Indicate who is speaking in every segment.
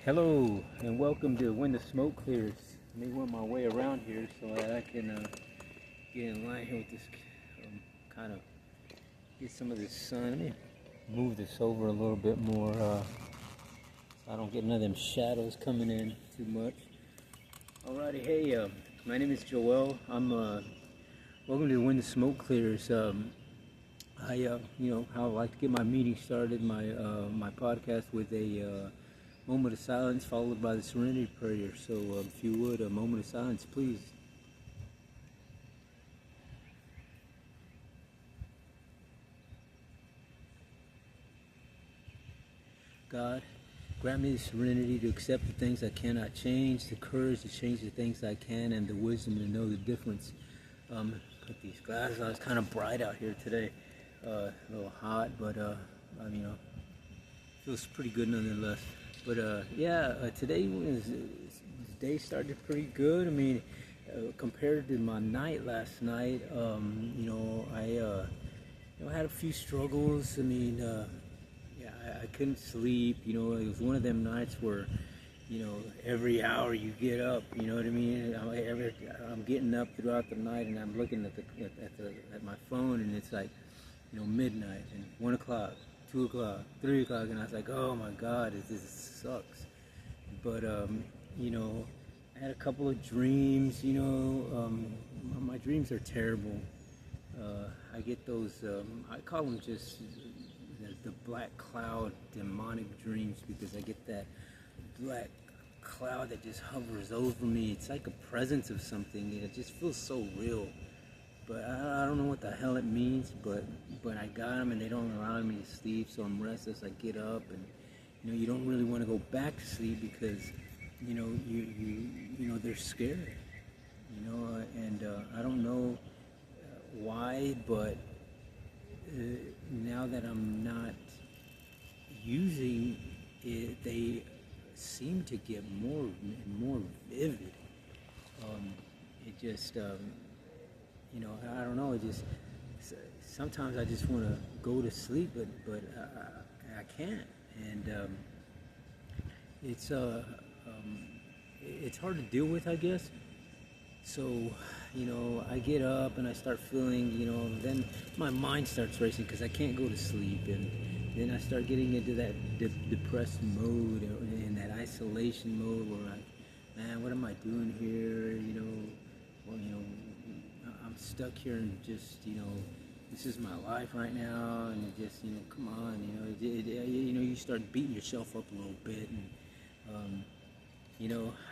Speaker 1: Hello and welcome to When the Smoke Clears. Let me work my way around here so that I can get in line here with this, kind of get some of this sun. Let me move this over a little bit more so I don't get none of them shadows coming in too much. Alrighty, hey, my name is Joel. I'm welcome to When the Smoke Clears. How I like to get my meeting started, my podcast with a moment of silence followed by the serenity prayer. So if you would, a moment of silence, please. God, grant me the serenity to accept the things I cannot change, the courage to change the things I can, and the wisdom to know the difference. Put these glasses on. It's kind of bright out here today. A little hot, but feels pretty good nonetheless. But today the day started pretty good. I mean, compared to my night last night, I had a few struggles. I mean, I couldn't sleep. It was one of them nights where, every hour you get up. You know what I mean? I'm getting up throughout the night, and I'm looking at my phone, and it's like, midnight and 1 o'clock, 2 o'clock, 3 o'clock, and I was like, oh my God, this sucks. But I had a couple of dreams. My dreams are terrible. I get those. I call them just the black cloud demonic dreams, because I get that black cloud that just hovers over me. It's like a presence of something. It just feels so real. But I don't know what the hell it means. But I got them, and they don't allow me to sleep. So I'm restless. I get up, and you don't really want to go back to sleep because they're scary. And I don't know why, but now that I'm not using it, they seem to get more and more vivid. It just, I don't know. It just sometimes I just want to go to sleep, but I can't, and it's it's hard to deal with, I guess. So, I get up and I start feeling, then my mind starts racing because I can't go to sleep, and then I start getting into that depressed mode and that isolation mode where man, what am I doing here? I'm stuck here and just, this is my life right now, and it just, come on, you start beating yourself up a little bit, and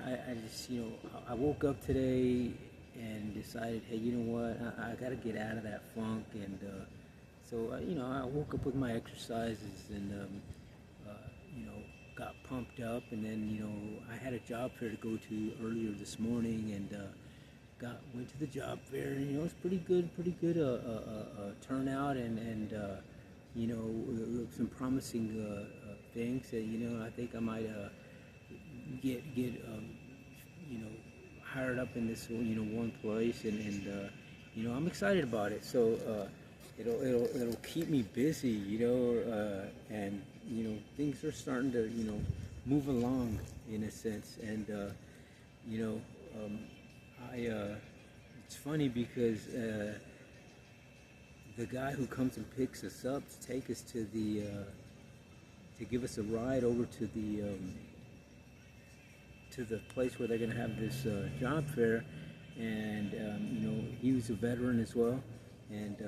Speaker 1: I just, I woke up today and decided, hey, you know what, I got to get out of that funk, and so, I woke up with my exercises, and, got pumped up, and then, I had a job fair to go to earlier this morning, and went to the job fair, and, it was pretty good turnout, and some promising things that, I think I might get hired up in this one place, and I'm excited about it. So it'll keep me busy, and things are starting to move along in a sense, and it's funny because the guy who comes and picks us up to take us to the to give us a ride over to the place where they're going to have this job fair, and he was a veteran as well, and I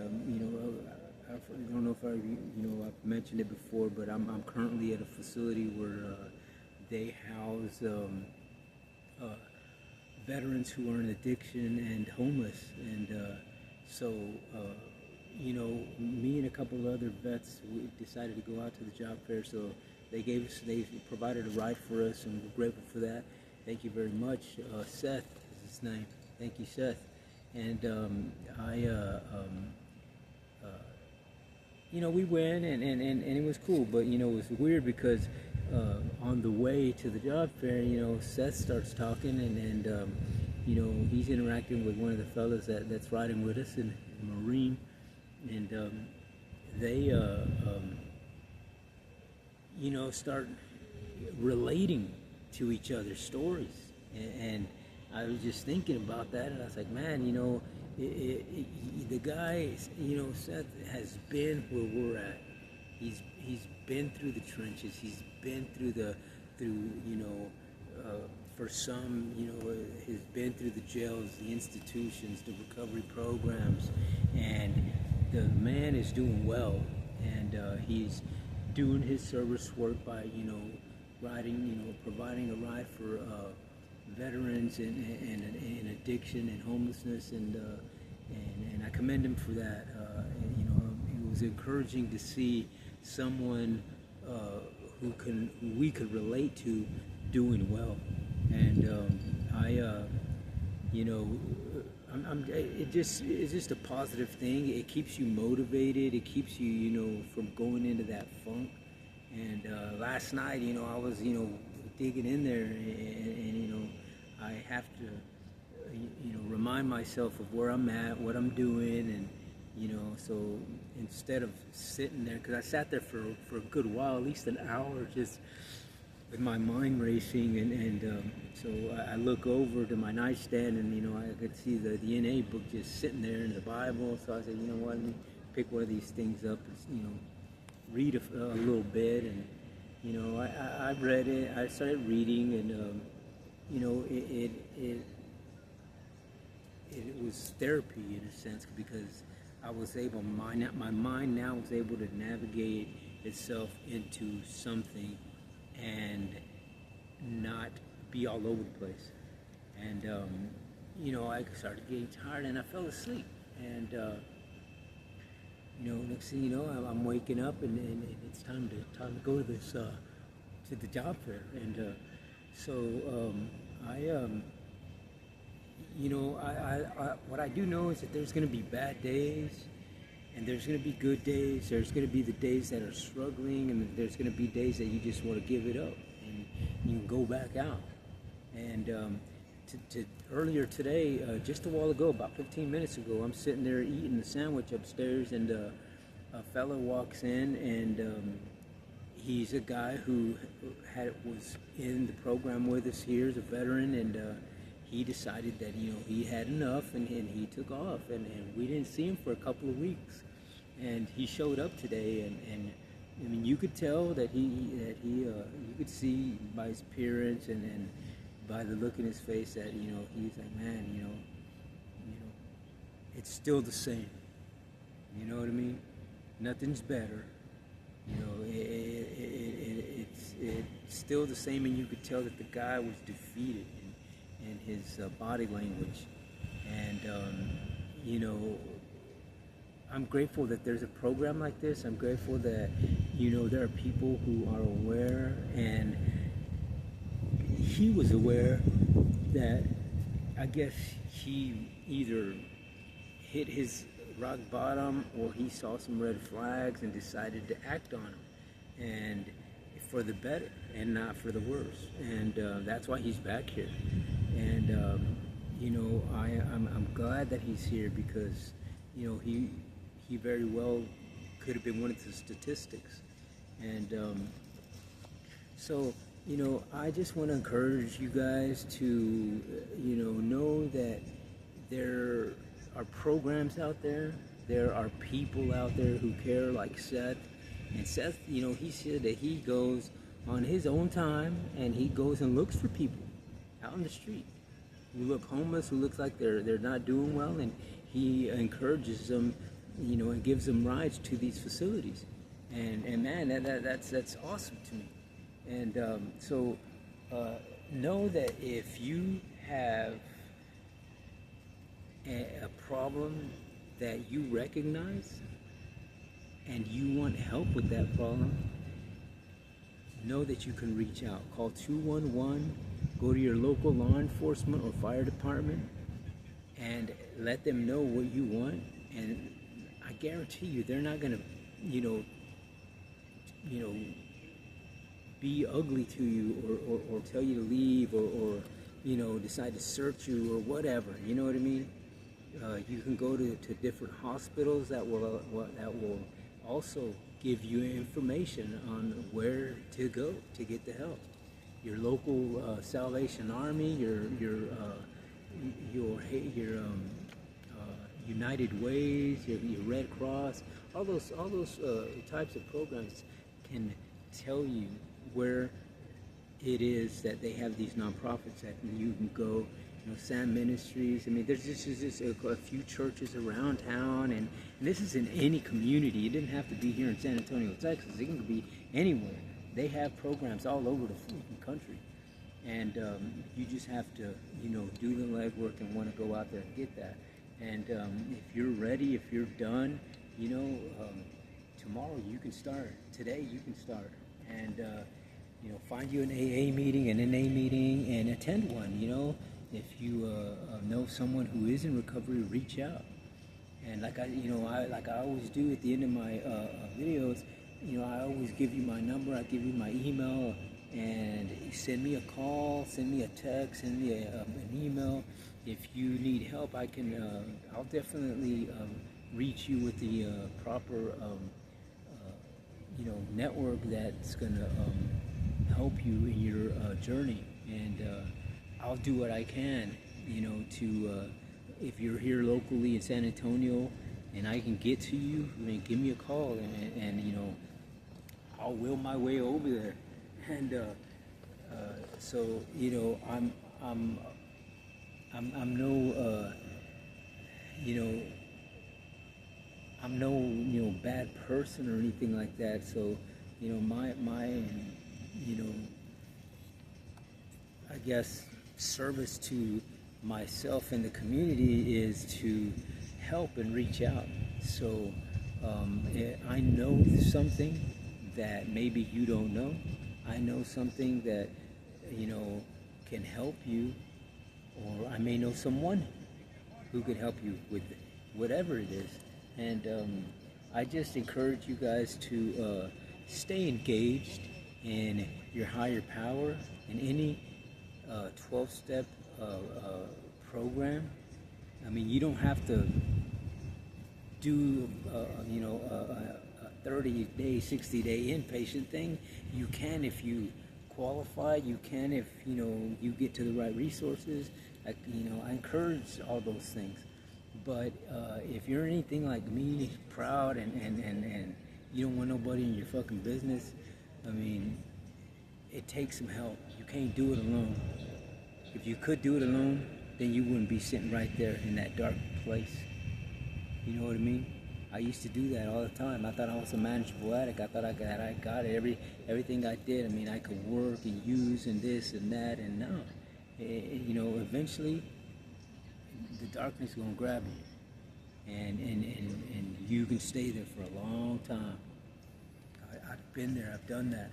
Speaker 1: don't know if I've mentioned it before, but I'm currently at a facility where they house veterans who are in addiction and homeless, and so me and a couple of other vets, we decided to go out to the job fair, so they provided a ride for us, and we're grateful for that. Thank you very much. Seth is his name. Thank you, Seth. And we went, and it was cool, but it was weird because on the way to the job fair, Seth starts talking, and he's interacting with one of the fellas that's riding with us, in a Marine, and they start relating to each other's stories. And I was just thinking about that, and I was like, man, the guy, Seth has been where we're at. He's been through the trenches. He's been for some, he's been through the jails, the institutions, the recovery programs, and the man is doing well, and he's doing his service work by, providing a ride for veterans in addiction and homelessness, and I commend him for that. It was encouraging to see someone who we could relate to doing well, and it's just a positive thing. It keeps you motivated. It keeps you, from going into that funk. And last night, I was, digging in there, and I have to, remind myself of where I'm at, what I'm doing, and so instead of sitting there, because I sat there for a good while, at least an hour, just with my mind racing, and so I look over to my nightstand, and I could see the NA book just sitting there in the Bible. So I said, you know what, let me pick one of these things up, and, read a little bit, and I read it. I started reading, and it was therapy in a sense, because I was able, my mind now was able to navigate itself into something and not be all over the place. And I started getting tired, and I fell asleep. And next thing you know, I'm waking up, and it's time to go to this to the job fair. And what I do know is that there's going to be bad days, and there's going to be good days. There's going to be the days that are struggling, and there's going to be days that you just want to give it up, and you can go back out. And earlier today, just a while ago, about 15 minutes ago, I'm sitting there eating a sandwich upstairs, and a fellow walks in, and he's a guy who was in the program with us here as a veteran, and he decided that he had enough, and he took off, and we didn't see him for a couple of weeks, and he showed up today, and I mean, you could tell that you could see by his appearance and by the look in his face that he's like, man, it's still the same. You know what I mean? Nothing's better. It's still the same, and you could tell that the guy was defeated in his body language. And I'm grateful that there's a program like this. I'm grateful that there are people who are aware, and he was aware that I guess he either hit his rock bottom, or he saw some red flags and decided to act on them, and for the better and not for the worse. And that's why he's back here. And I'm glad that he's here, because he very well could have been one of the statistics. And I just want to encourage you guys to know that there are programs out there. There are people out there who care, like Seth. And Seth, he said that he goes on his own time, and he goes and looks for people out in the street who look homeless, who looks like they're not doing well, and he encourages them, and gives them rides to these facilities. And man, that's awesome to me. And know that if you have a problem that you recognize, and you want help with that problem, know that you can reach out. Call 211, go to your local law enforcement or fire department, and let them know what you want. And I guarantee you, they're not going to, be ugly to you, or tell you to leave, or decide to search you or whatever. You know what I mean? You can go to different hospitals that will also give you information on where to go to get the help. your local Salvation Army, your United Ways, your Red Cross, all those types of programs can tell you where it is that they have these nonprofits that you can go. You know, Sam Ministries. I mean, there's just a few churches around town, and this is in any community. It didn't have to be here in San Antonio, Texas. It can be anywhere. They have programs all over the freaking country, and you just have to, do the legwork and want to go out there and get that. And if you're ready, if you're done, tomorrow you can start. Today you can start, and find you an AA meeting, an NA meeting, and attend one. If you know someone who is in recovery, reach out. And like I always do at the end of my videos, I always give you my number, I give you my email, and send me a call, send me a text, send me an email. If you need help, I'll definitely reach you with the proper, network that's gonna help you in your journey. And I'll do what I can, to, if you're here locally in San Antonio and I can get to you, give me a call, and I'll will my way over there. And so, I'm no, I'm no, bad person or anything like that. So, my, I guess, service to myself and the community is to help and reach out. So I know something that maybe you don't know. I know something that can help you, or I may know someone who could help you with whatever it is. And I just encourage you guys to stay engaged in your higher power in any 12-step program. I mean, you don't have to do a 30-day, 60-day inpatient thing. You can if you qualify. You can if you get to the right resources. I encourage all those things. But if you're anything like me, proud and you don't want nobody in your fucking business, I mean, it takes some help. You can't do it alone. If you could do it alone, then you wouldn't be sitting right there in that dark place. You know what I mean? I used to do that all the time. I thought I was a manageable addict. I thought I got it. Everything I did, I mean, I could work and use and this and that. And no, eventually the darkness is gonna grab you, and you can stay there for a long time. I've been there. I've done that.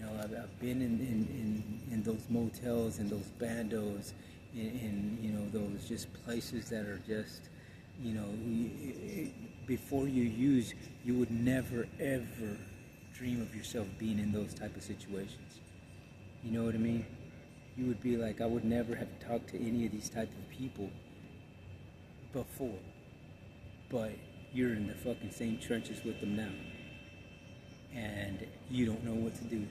Speaker 1: I've been in those motels and those bandos, in those just places that are just, before you use, you would never ever dream of yourself being in those type of situations. You know what I mean? You would be like, I would never have talked to any of these type of people before, but you're in the fucking same trenches with them now, and you don't know what to do.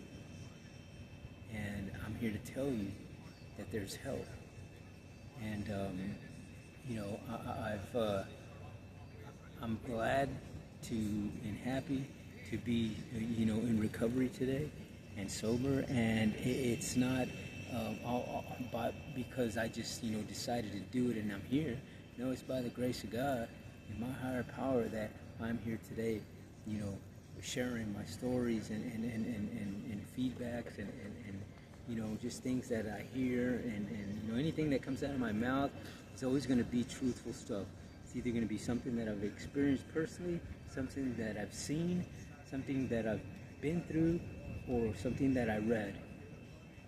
Speaker 1: And I'm here to tell you that there's help. And I'm glad and happy to be in recovery today and sober. And it's not because I just decided to do it and I'm here. No, it's by the grace of God and my higher power that I'm here today, sharing my stories and feedbacks and just things that I hear, and anything that comes out of my mouth is always going to be truthful stuff. It's either going to be something that I've experienced personally, something that I've seen, something that I've been through, or something that I read.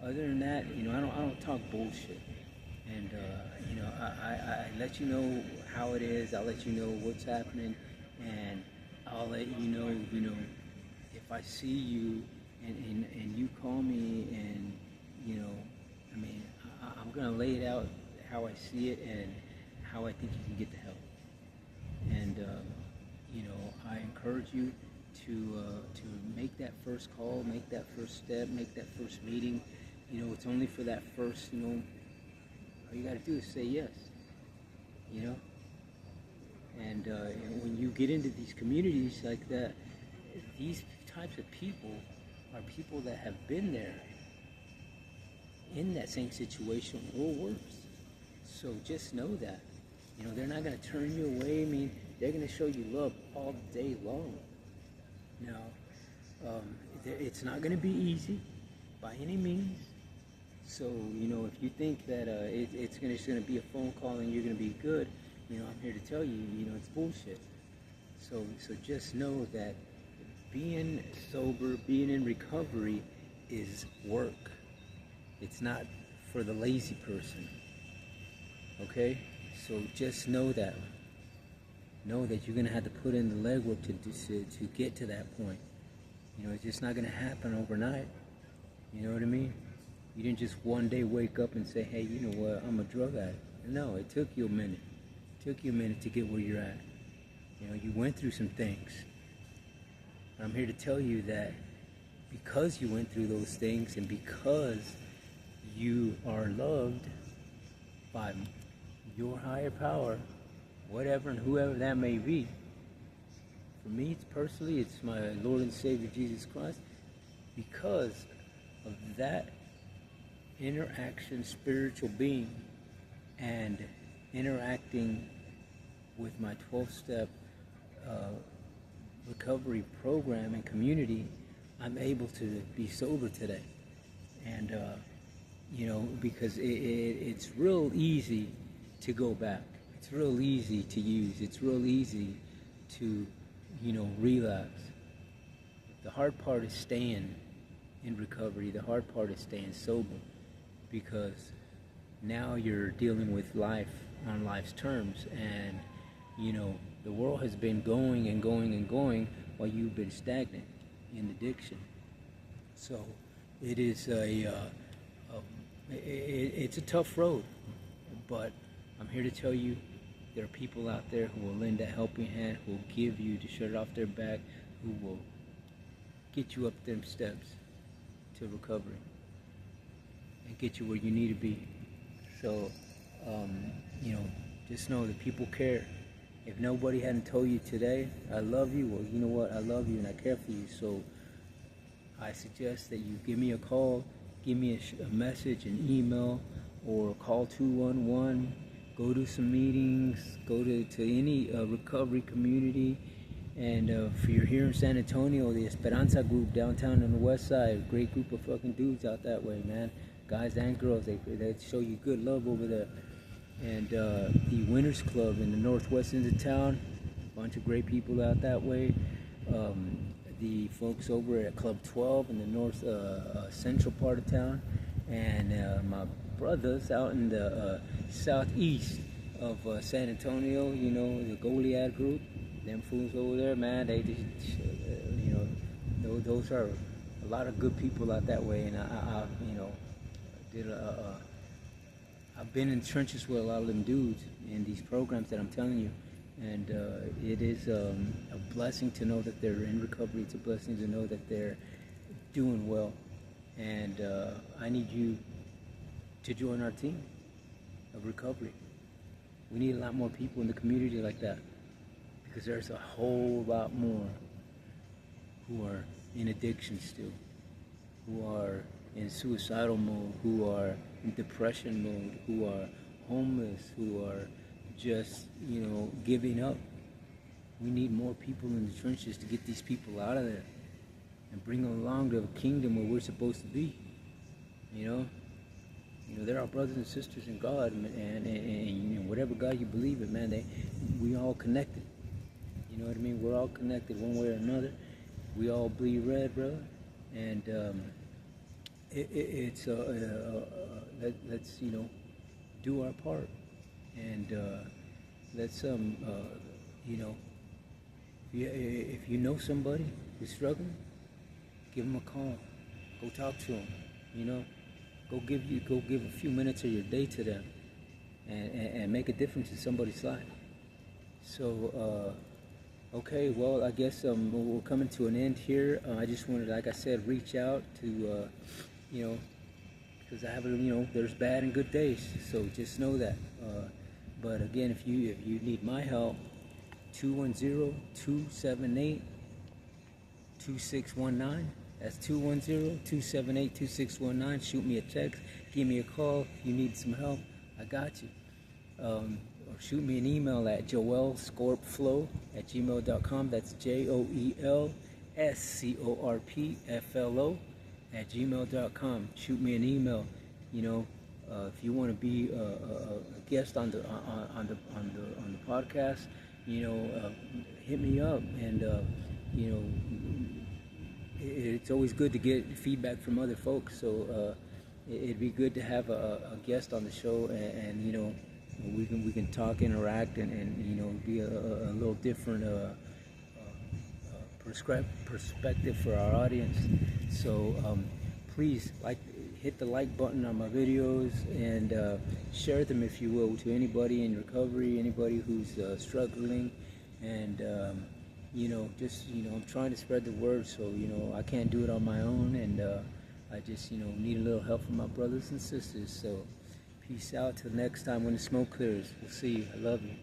Speaker 1: Other than that, I don't talk bullshit. And I let you know how it is. I'll let you know what's happening, and I'll let you know, if I see you and you call me, and I'm gonna lay it out how I see it and how I think you can get the help. And I encourage you to make that first call, make that first step, make that first meeting, it's only for that first, all you got to do is say yes, you know. And when you get into these communities like that, these types of people are people that have been there in that same situation or worse. So just know that. They're not going to turn you away. I mean, they're going to show you love all day long. Now, it's not going to be easy by any means. So, if you think that it's just going to be a phone call and you're going to be good, I'm here to tell you, it's bullshit. So just know that being sober, being in recovery is work. It's not for the lazy person. Okay? So just know that. Know that you're going to have to put in the legwork to get to that point. It's just not going to happen overnight. You know what I mean? You didn't just one day wake up and say, hey, you know what, I'm a drug addict. No, it took you a minute. It took you a minute to get where you're at. You went through some things. I'm here to tell you that because you went through those things and because you are loved by your higher power, whatever and whoever that may be, for me, it's my Lord and Savior Jesus Christ, because of that interaction, spiritual being, and interacting with my 12-step recovery program and community, I'm able to be sober today. And, because it's real easy to go back. It's real easy to use. It's real easy to, relapse. The hard part is staying in recovery. The hard part is staying sober, because now you're dealing with life on life's terms, and the world has been going and going and going while you've been stagnant in addiction. So it is it's a tough road, but I'm here to tell you there are people out there who will lend a helping hand, who will give you to shut it off their back, who will get you up them steps to recovery and get you where you need to be. So, just know that people care. If nobody hadn't told you today, I love you, well, you know what, I love you and I care for you. So I suggest that you give me a call, give me a message, an email, or call 211, go to some meetings, go to any recovery community. And if you're here in San Antonio, the Esperanza group downtown on the west side, great group of fucking dudes out that way, man. Guys and girls, they show you good love over there. And the Winners Club in the northwest end of town, a bunch of great people out that way. The folks over at Club 12 in the north central part of town, and my brothers out in the southeast of San Antonio, the Goliad group. Them fools over there, man, they just, those are a lot of good people out that way. And I I've been in trenches with a lot of them dudes in these programs that I'm telling you. And it is a blessing to know that they're in recovery. It's a blessing to know that they're doing well. And I need you to join our team of recovery. We need a lot more people in the community like that, because there's a whole lot more who are in addiction still, who are in suicidal mode, who are in depression mode, who are homeless, who are just, giving up. We need more people in the trenches to get these people out of there and bring them along to a kingdom where we're supposed to be. They're our brothers and sisters in God, and whatever God you believe in, man, we all connected. You know what I mean? We're all connected one way or another. We all bleed red, brother. And let's do our part. And let's if you know somebody who's struggling, give them a call. Go talk to them. Go give a few minutes of your day to them, and make a difference in somebody's life. So, okay, well, I guess we're coming to an end here. I just wanted, like I said, reach out to, because I have there's bad and good days, so just know that. But again, if you need my help, 210-278-2619. That's 210-278-2619. Shoot me a text, give me a call if you need some help. I got you. Or shoot me an email at joelscorpflow@gmail.com. That's JOELSCORPFLO@gmail.com. Shoot me an email. If you want to be a guest on the podcast, hit me up. And it's always good to get feedback from other folks. So it'd be good to have a guest on the show, and we can talk, interact, and be a little different perspective for our audience. So please hit the like button on my videos, and share them, if you will, to anybody in recovery, anybody who's struggling. And I'm trying to spread the word, so I can't do it on my own, and I just need a little help from my brothers and sisters. So peace out till next time when the smoke clears. We'll see you. I love you.